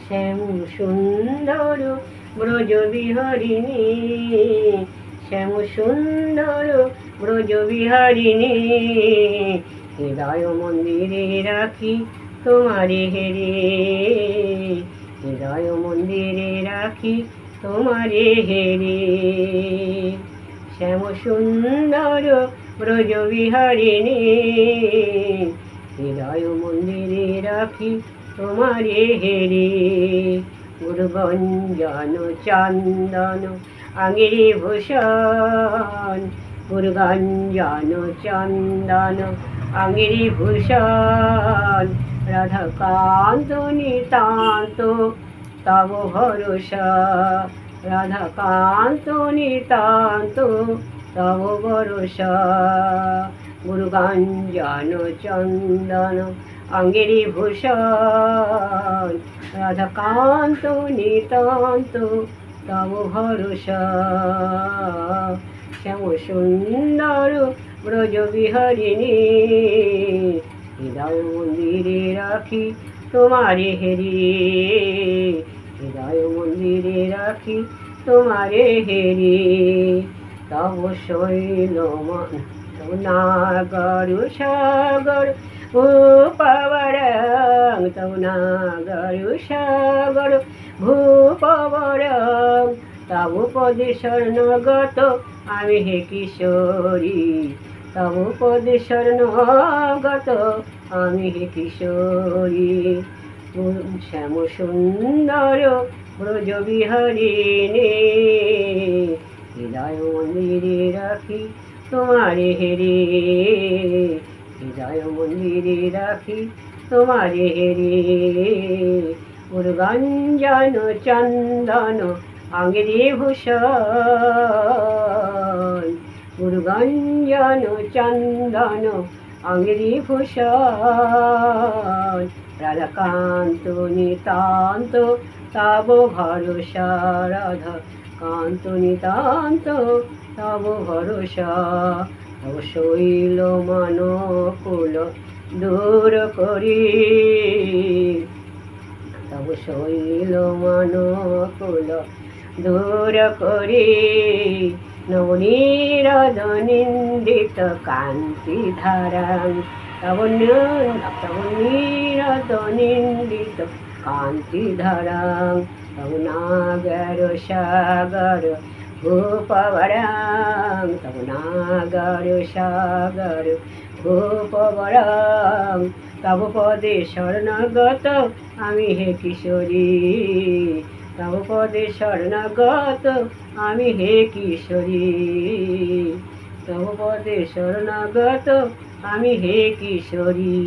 শ্যাম সুন্দর ব্রজ বিহারিণী, শ্যাম সুন্দর ব্রজ বিহারিণী, হৃদয় মন্দিরে রাখি তোমারে হেরে, হৃদয় মন্দিরে রাখি তোমারে হেরে। শ্যাম সুন্দর ব্রজ বিহারিণী, হৃদয় মন্দিরে রাখি তোমারে হেরে। গুরুগঞ্জন চন্দন আঙ্গিরি ভূষণ, গুরুগঞ্জন চন্দন আঙ্গিরি ভূষণ, রাধাকান্ত নিতান্ত তব ভরসা, রাধাকান্ত নিতান্ত তব ভরসা। গুরুগঞ্জন চন্দন আঙ্গিরি ভূষণ, রাধাকান্ত নিতান্ত তব ভরসা। শ্যাম সুন্দর ব্রজ বিহারিণী, হৃদয় মন্দিরে রাখি তোমারে হেরি, হৃদয় মন্দিরে রাখি তোমারে হেরি। তব শৈল তব নাগর সাগর ভূপবরং, তব নাগর সাগর ভূপবরং, তব পদে শরণগত আমি হে কিশোরী, তব পদে শরণগত আমি হে কিশোরী। শ্যাম সুন্দর ব্রজ বিহারিণী, হৃদয় মন্দিরে রাখি তোমারে হেরে, হৃদয় মন্দিরে রাখি তোমারে হেরে। গুরুগঞ্জন চন্দন আঙ্গিরি ভূষণ, গুরুগঞ্জন চন্দন আঙ্গিরি ভূষণ, রাধাকান্ত নিতান্ত তব ভরসা, রাধাকান্ত নিতান্ত তব ভরসা। তব শৈল মানকুল দূর করি, তব শৈল মানকুল দূর করি, নবনীরদ নিন্দিত কান্তি ধারাং, তব নীরদ নিন্দিত কান্তি ধারাং, তব নাগর সাগর ভূপবরং, তব নাগর সাগর ভূপবরং, তব পদে শরণগত আমি হে কিশোরী, তব পদে শরণগত আমি হে কিশোরী, তব পদে শরণগত আমি হে কিশোরী।